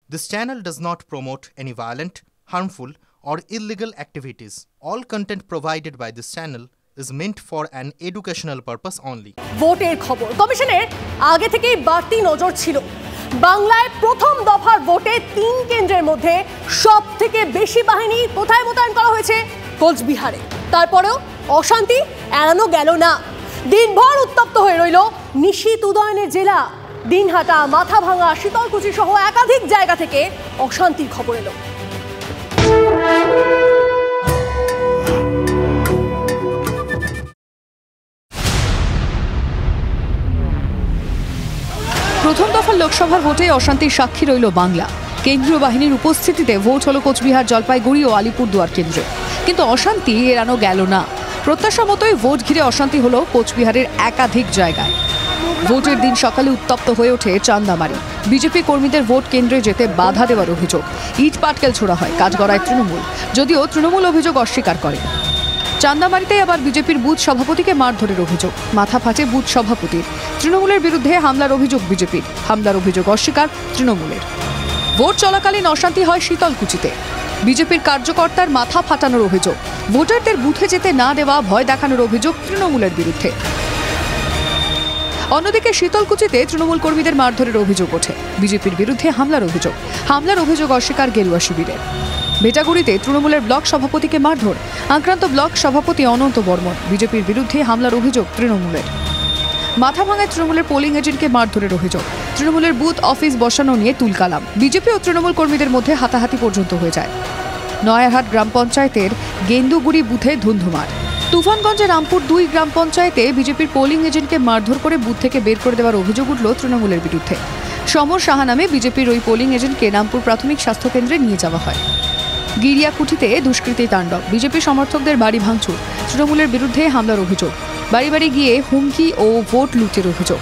This channel does not promote any violent, harmful, or illegal activities. All content provided by this channel is meant for an educational purpose only. ভোটের খবর কমিশনের আগে থেকেই বাড়তি নজর ছিল। বাংলায় প্রথম দফার ভোটে ৩ কেন্দ্রের মধ্যে সবথেকে বেশি বাহিনী কোথায় মোতায়েন করা হয়েছে? কোচবিহারে। তারপরেও অশান্তি এড়ানো গেল না। দিনভর উত্তপ্ত হয়ে রইল নিশীথ উদয়নের জেলা। দিনহাটা, মাথাভাঙা, শীতলকুচি সহ একাধিক জায়গা থেকে অশান্তির খবর এলো। প্রথম দফার লোকসভার ভোটে অশান্তির সাক্ষী রইল বাংলা। কেন্দ্রীয় বাহিনীর উপস্থিতিতে ভোট হলো কোচবিহার, জলপাইগুড়ি ও আলিপুরদুয়ার কেন্দ্রে। কিন্তু অশান্তি এড়ানো গেল না। প্রত্যাশা মতোই ভোট ঘিরে অশান্তি হলো কোচবিহারের একাধিক জায়গায়। ভোটের দিন সকালে উত্তপ্ত হয়ে ওঠে চান্দামারি। বিজেপি কর্মীদের ভোট কেন্দ্রে যেতে বাধা দেওয়ার অভিযোগ। ইট পাটকেল ছোড়া হয়, কাঠগড়ায় তৃণমূল, যদিও তৃণমূল অভিযোগ অস্বীকার করে। চান্দামারিতে আবার বিজেপির বুথ সভাপতিকে মারধরের অভিযোগ। মাথা ফাটে বুথ সভাপতির। তৃণমূলের বিরুদ্ধে হামলার অভিযোগ বিজেপির। হামলার অভিযোগ অস্বীকার তৃণমূলের। ভোট চলাকালীন অশান্তি হয় শীতলকুচিতে। বিজেপির কার্যকর্তার মাথা ফাটানোর অভিযোগ। ভোটারদের বুথে যেতে না দেওয়া, ভয় দেখানোর অভিযোগ তৃণমূলের বিরুদ্ধে। অন্যদিকে শীতলকুচিতে তৃণমূল কর্মীদের মারধরের অভিযোগ ওঠে। বিজেপির বিরুদ্ধে হামলার অভিযোগ। হামলার অভিযোগ অস্বীকার গেরুয়া শিবিরের। ভেটাগুড়িতে তৃণমূলের ব্লক সভাপতিকে মারধর। আক্রান্ত ব্লক সভাপতি অনন্ত বর্মন। বিজেপির বিরুদ্ধে হামলার অভিযোগ তৃণমূলের। মাথাভাঙায় তৃণমূলের পোলিং এজেন্টকে মারধরের অভিযোগ। তৃণমূলের বুথ অফিস বসানো নিয়ে তুলকালাম। বিজেপি ও তৃণমূল কর্মীদের মধ্যে হাতাহাতি পর্যন্ত হয়ে যায়। নয়ারহাট গ্রাম পঞ্চায়েতের গেন্দুগুড়ি বুথে ধুন্ধুমার। তুফানগঞ্জে রামপুর ২ গ্রাম পঞ্চায়েতে বিজেপির পোলিং এজেন্টকে মারধর করে বুথ থেকে বের করে দেওয়ার অভিযোগ উঠল তৃণমূলের বিরুদ্ধে। সমর সাহা নামে বিজেপির ওই পোলিং এজেন্টকে রামপুর প্রাথমিক স্বাস্থ্যকেন্দ্রে নিয়ে যাওয়া হয়। গিরিয়াকুঠিতে দুষ্কৃতী তাণ্ডব। বিজেপি সমর্থকদের বাড়ি ভাঙচুর। তৃণমূলের বিরুদ্ধে হামলার অভিযোগ। বাড়ি বাড়ি গিয়ে হুমকি ও ভোট লুটের অভিযোগ।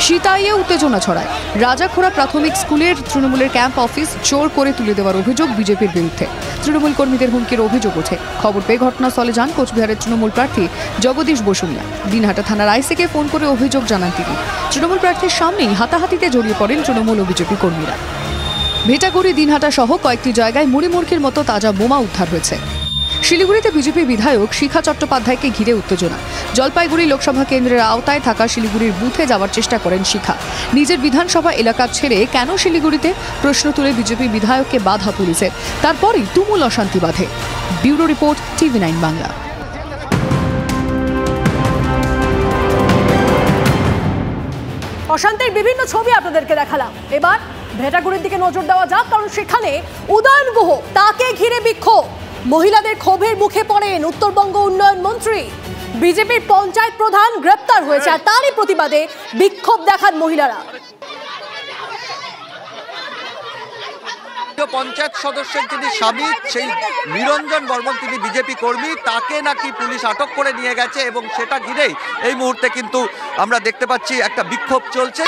সীতাইয়ে উত্তেজনা ছড়ায়। রাজাখোড়া প্রাথমিক স্কুলের তৃণমূলের ক্যাম্প অফিস জোর করে তুলে দেওয়ার অভিযোগ বিজেপির বিরুদ্ধে। তৃণমূল কর্মীদের হুমকির অভিযোগ ওঠে। খবর পেয়ে ঘটনাস্থলে যান কোচবিহারের তৃণমূল প্রার্থী জগদীশ বসুনিয়া। দিনহাটা থানার আইসিকে ফোন করে অভিযোগ জানান তিনি। তৃণমূল প্রার্থীর সামনেই হাতাহাতিতে জড়িয়ে পড়েন তৃণমূল ও বিজেপি কর্মীরা। ভেটাগুড়ি, দিনহাটা সহ কয়েকটি জায়গায় মুড়িমুড়কির মতো তাজা বোমা উদ্ধার হয়েছে। শিলিগুড়িতে বিজেপি বিধায়ক শিখা চট্টোপাধ্যায়কে ঘিরে উত্তেজনা। জলপাইগুড়ি লোকসভা কেন্দ্রের আওতায় থাকা শিলিগুড়ির বুথে যাওয়ার চেষ্টা করেন শিখা। নিজের বিধানসভা এলাকা ছেড়ে কেন শিলিগুড়িতে, প্রশ্ন তুলে বিজেপি বিধায়ককে বাধা পুলিশের। তারপরই তুমুল অশান্তি বাধে। Bureau report, TV9 Bangla. অশান্তির বিভিন্ন ছবি আপনাদেরকে দেখালাম। এবার ভেটাগুড়ির দিকে নজর দেওয়া যাক, কারণ সেখানে উদয়ন গুহ, তাকে ঘিরে বিক্ষোভ। মহিলাদের ক্ষোভের মুখে পড়েন উত্তরবঙ্গ উন্নয়ন মন্ত্রী। বিজেপির পঞ্চায়েত প্রধান গ্রেপ্তার হয়েছে, আর তারই প্রতিবাদে বিক্ষোভ দেখান মহিলারা। পঞ্চায়েত সদস্যের যিনি স্বামী, সেই নিরঞ্জন বর্মন, তিনি বিজেপি কর্মী, তাকে নাকি পুলিশ আটক করে নিয়ে গেছে এবং সেটা ঘিরেই এই মুহূর্তে কিন্তু আমরা দেখতে পাচ্ছি একটা বিক্ষোভ চলছে।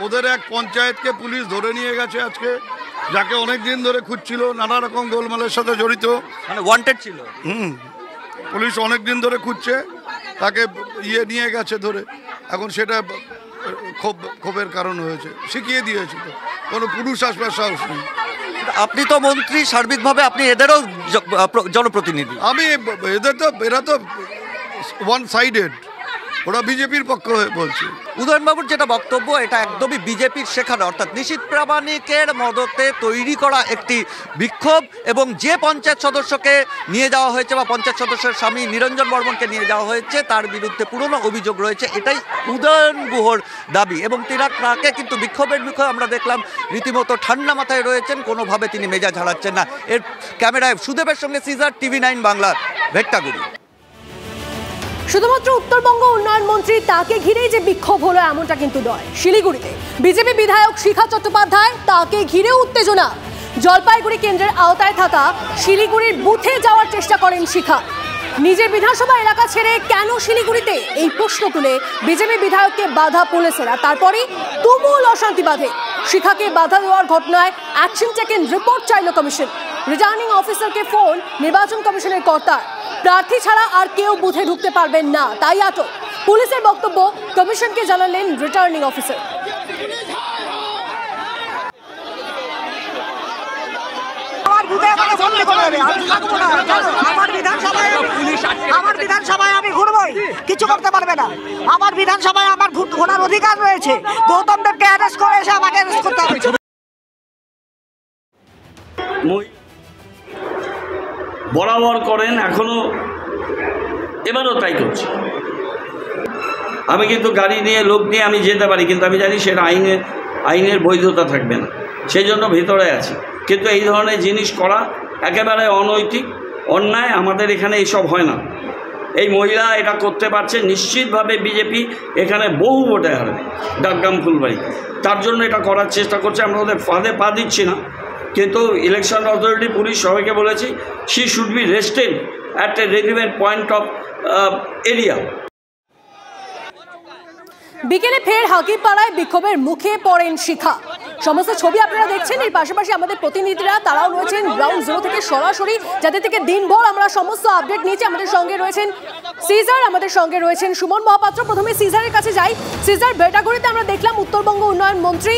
ওদের এক পঞ্চায়েতকে পুলিশ ধরে নিয়ে গেছে আজকে, যাকে অনেকদিন ধরে খুঁজছিল, নানা রকম গোলমালের সাথে জড়িত, মানে ওয়ান্টেড ছিল। পুলিশ অনেকদিন ধরে খুঁজছে, তাকে নিয়ে গেছে ধরে। এখন সেটা ক্ষোভের কারণ হয়েছে, শিখিয়ে দিয়েছে, তো কোনো পুরুষ আসবার সাহস নেই। আপনি তো মন্ত্রী, সার্বিকভাবে আপনি এদেরও জনপ্রতিনিধি। আমি এরা তো ওয়ান সাইডেড, ওরা বিজেপির পক্ষ হয়ে বলছে। উদয়নবাবুর যেটা বক্তব্য, এটা একদমই বিজেপির শেখানো, অর্থাৎ নিশীথ প্রামাণিকের মদতে তৈরি করা একটি বিক্ষোভ। এবং যে পঞ্চায়েত সদস্যকে নিয়ে যাওয়া হয়েছে বা পঞ্চায়েত সদস্যের স্বামী নিরঞ্জন বর্মনকে নিয়ে যাওয়া হয়েছে, তার বিরুদ্ধে পুরনো অভিযোগ রয়েছে, এটাই উদয়ন গুহর দাবি। এবং তাকে কিন্তু বিক্ষোভের মুখে আমরা দেখলাম রীতিমতো ঠান্ডা মাথায় রয়েছেন, কোনোভাবে তিনি মেজাজ হারাচ্ছেন না। এর ক্যামেরায় সুদেবের সঙ্গে সিজার, TV9 বাংলা, ভেট্টাগুড়ি। শুধুমাত্র উত্তরবঙ্গ উন্নয়ন মন্ত্রী তাকে ঘিরেই যে বিক্ষোভ হলো এমনটা কিন্তু নয়। শিলিগুড়িতে বিজেপি বিধায়ক শিখা চট্টোপাধ্যায়, তাকে ঘিরে উত্তেজনা। জলপাইগুড়ি কেন্দ্রের আওতায় থাকা শিলিগুড়ির বুথে যাওয়ার চেষ্টা করেন শিখা। নিজের বিধানসভা এলাকা ছেড়ে কেন শিলিগুড়িতে, এই প্রশ্ন তুলে বিজেপি বিধায়ককে বাধা পুলিশেরা। তারপরেই তুমুল অশান্তি বাধে। শিখাকে বাধা দেওয়ার ঘটনায় অ্যাকশন টেকেন রিপোর্ট চাইল কমিশন। রিটার্নিং অফিসারকে ফোন নির্বাচন কমিশনের কর্তার। প্রার্থী ছাড়া আর কেউ বুথে ঢুকতে পারবেন না, তাই আটক। পুলিশের বক্তব্য, কমিশনকে জানালেন রিটার্নিং অফিসার। আমার বিধানসভায় আমি ঘুরবই, কিছু করতে পারবে না। আমার বিধানসভায় আমার ঘোরার অধিকার রয়েছে। গৌতম দেবকে অ্যারেস্ট করে এসে আমাকে অ্যারেস্ট করতে হবে। বরাবর করেন, এখনো এবারও তাই করছে। আমি কিন্তু গাড়ি নিয়ে লোক নিয়ে আমি যেতে পারি, কিন্তু আমি জানি সেটা আইনের বৈধতা থাকবে না, সেই জন্য ভেতরে আছি। কিন্তু এই ধরনের জিনিস করা একেবারে অনৈতিক, অন্যায়। আমাদের এখানে এইসব হয় না। এই মহিলা এটা করতে পারছে, নিশ্চিতভাবে বিজেপি এখানে বহু ভোটে হারবে ডাকগ্রাম ফুলবাড়ি। তার জন্য এটা করার চেষ্টা করছে। আমরা ওদের ফাঁদে পা দিচ্ছি না, কিন্তু ইলেকশন অথরিটি, পুলিশ সবাইকে বলেছি, she should be rested at a relevant point of area. বিকেলে ফের হাকিপাড়ায় বিক্ষোভের মুখে পড়েন শিখা। সমস্ত ছবি আপনারা দেখছেন। এর পাশাপাশি আমাদের প্রতিনিধিরা তারাও রয়েছেন গ্রাউন্ড জিরো থেকে সরাসরি, যাদের থেকে দিনভর আমরা সমস্ত আপডেট নিয়েছি। আমাদের সঙ্গে রয়েছেন সিজার, আমাদের সঙ্গে রয়েছেন সুমন মহাপাত্র। প্রথমে সিজারের কাছে যাই। সিজার, ভেটাগুড়িতে আমরা দেখলাম উত্তরবঙ্গ উন্নয়ন মন্ত্রী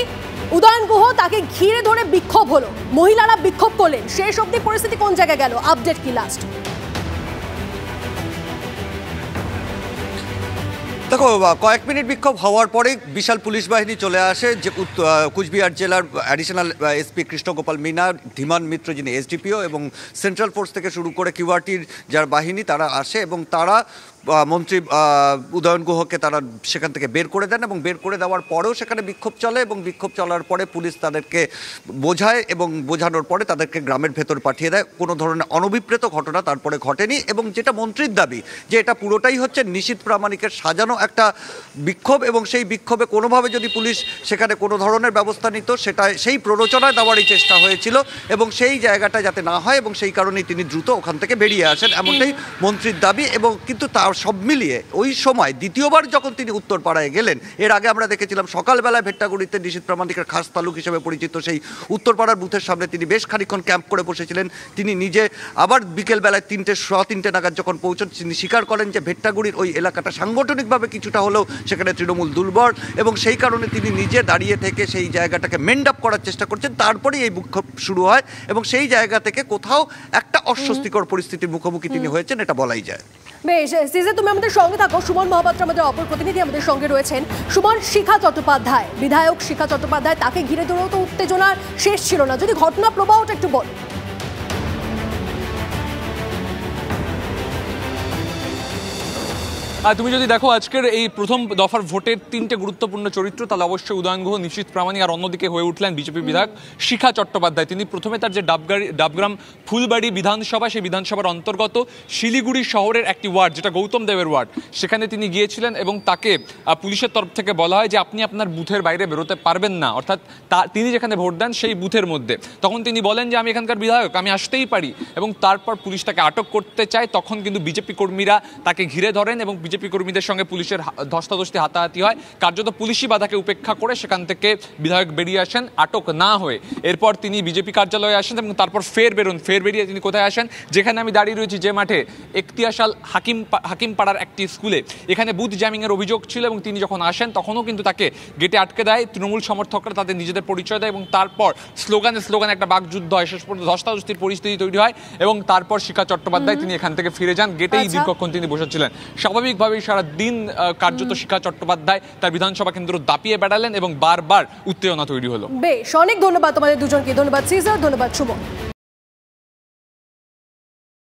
উদয়ন গুহ, তাকে ঘিরে ধরে বিক্ষোভ হলো, মহিলারা বিক্ষোভ করলেন। শেষ অবধি পরিস্থিতি কোন জায়গায় গেল, আপডেট কি লাস্ট? দেখো, কয়েক মিনিট বিক্ষোভ হওয়ার পরে বিশাল পুলিশ বাহিনী চলে আসে। যে কুচবিহার জেলার অ্যাডিশনাল এসপি কৃষ্ণগোপাল মিনা, ধীমান মিত্র যিনি এসডিপিও, এবং সেন্ট্রাল ফোর্স থেকে শুরু করে কিউআরটির যার বাহিনী, তারা আসে এবং তারা মন্ত্রী উদয়ন গুহকে তারা সেখান থেকে বের করে দেন। এবং বের করে দেওয়ার পরেও সেখানে বিক্ষোভ চলে, এবং বিক্ষোভ চলার পরে পুলিশ তাদেরকে বোঝায়, এবং বোঝানোর পরে তাদেরকে গ্রামের ভেতর পাঠিয়ে দেয়। কোনো ধরনের অনভিপ্রেত ঘটনা তারপরে ঘটেনি। এবং যেটা মন্ত্রীর দাবি যে এটা পুরোটাই হচ্ছে নিশীথ প্রামাণিকের সাজানো একটা বিক্ষোভ, এবং সেই বিক্ষোভে কোনোভাবে যদি পুলিশ সেখানে কোনো ধরনের ব্যবস্থা নিত, সেটা সেই প্ররোচনায় দেওয়ারই চেষ্টা হয়েছিল, এবং সেই জায়গাটা যাতে না হয়, এবং সেই কারণেই তিনি দ্রুত ওখান থেকে বেরিয়ে আসেন, এমনটাই মন্ত্রীর দাবি। এবং কিন্তু তার সব মিলিয়ে ওই সময় দ্বিতীয়বার যখন তিনি উত্তরপাড়ায় গেলেন, এর আগে আমরা দেখেছিলাম সকালবেলায় ভেট্টাগুড়িতে নিশীথ প্রামাণিকের খাস তালুক হিসেবে পরিচিত সেই উত্তরপাড়ার বুথের সামনে তিনি বেশ খানিকক্ষণ ক্যাম্প করে বসেছিলেন। তিনি নিজে আবার বিকেলবেলায় 3:15 নাগাদ যখন পৌঁছন, তিনি স্বীকার করেন যে ভেট্টাগুড়ির ওই এলাকাটা সাংগঠনিকভাবে কিছুটা হলেও সেখানে তৃণমূল দুর্বল, এবং সেই কারণে তিনি নিজে দাঁড়িয়ে থেকে সেই জায়গাটাকে মেন্ড আপ করার চেষ্টা করছেন। তারপরেই এই বিক্ষোভ শুরু হয়, এবং সেই জায়গা থেকে কোথাও একটা অস্বস্তিকর পরিস্থিতির মুখোমুখি তিনি হয়েছেন, এটা বলাই যায়। বেশ, সিজে তুমি আমাদের সঙ্গে থাকো। সুমন মহাপাত্র আমাদের অপর প্রতিনিধি আমাদের সঙ্গে রয়েছেন। সুমন, শিখা চট্টোপাধ্যায়, বিধায়ক শিখা চট্টোপাধ্যায়, তাকে ঘিরে ধরেও তো উত্তেজনার শেষ ছিল না, যদি ঘটনা প্রবাহটা একটু বল। আর তুমি যদি দেখো আজকের এই প্রথম দফার ভোটের 3টে গুরুত্বপূর্ণ চরিত্র, তাহলে অবশ্যই উদয়ন গুহ, নিশীথ প্রামাণিক, আর অন্যদিকে হয়ে উঠলেন বিজেপি বিধায়ক শিখা চট্টোপাধ্যায়। তিনি প্রথমে তার যে ডাবগ্রাম ফুলবাড়ি বিধানসভা, সেই বিধানসভার অন্তর্গত শিলিগুড়ি শহরের একটি ওয়ার্ড, যেটা গৌতম দেবের ওয়ার্ড, সেখানে তিনি গিয়েছিলেন, এবং তাকে পুলিশের তরফ থেকে বলা হয় যে আপনি আপনার বুথের বাইরে বেরোতে পারবেন না, অর্থাৎ তিনি যেখানে ভোট দেন সেই বুথের মধ্যে। তখন তিনি বলেন যে আমি এখানকার বিধায়ক, আমি আসতেই পারি, এবং তারপর পুলিশ তাকে আটক করতে চায়। তখন কিন্তু বিজেপি কর্মীরা তাকে ঘিরে ধরেন, এবং বিজেপি কর্মীদের সঙ্গে পুলিশের ধস্তাধস্তি, হাতাহাতি হয়। কার্যত পুলিশি বাধাকে উপেক্ষা করে সেখান থেকে বিধায়ক বেরিয়ে আসেন আটক না হয়ে। এরপর তিনি বিজেপি কার্যালয়ে আসেন, এবং তারপর ফের বেরিয়ে তিনি কোথায় আসেন, যেখানে আমি দাঁড়িয়ে রয়েছি যে মাঠে, ইখতিয়াসাল হাকিমপাড়ার একটি স্কুলে। এখানে বুথ জ্যামিংয়ের অভিযোগ ছিল, এবং তিনি যখন আসেন তখনও কিন্তু তাকে গেটে আটকে দেয় তৃণমূল সমর্থকরা, তাদের নিজেদের পরিচয় দেয়, এবং তারপর স্লোগানে একটা বাকযুদ্ধ হয়। শেষ পর্যন্ত ধস্তাধস্তির পরিস্থিতি তৈরি হয়, এবং তারপর শিখা চট্টোপাধ্যায় তিনি এখান থেকে ফিরে যান। গেটেই দীর্ঘক্ষণ তিনি বসেছিলেন। স্বাভাবিকভাবেই সারা দিন কার্যত শিখা চট্টোপাধ্যায় তার বিধানসভা কেন্দ্র দাপিয়ে বেড়ালেন, এবং বারবার উত্তেজনা তৈরি হলো। বেশ, অনেক ধন্যবাদ তোমাদের দুজনকে। ধন্যবাদ সিজার, ধন্যবাদ সুমন।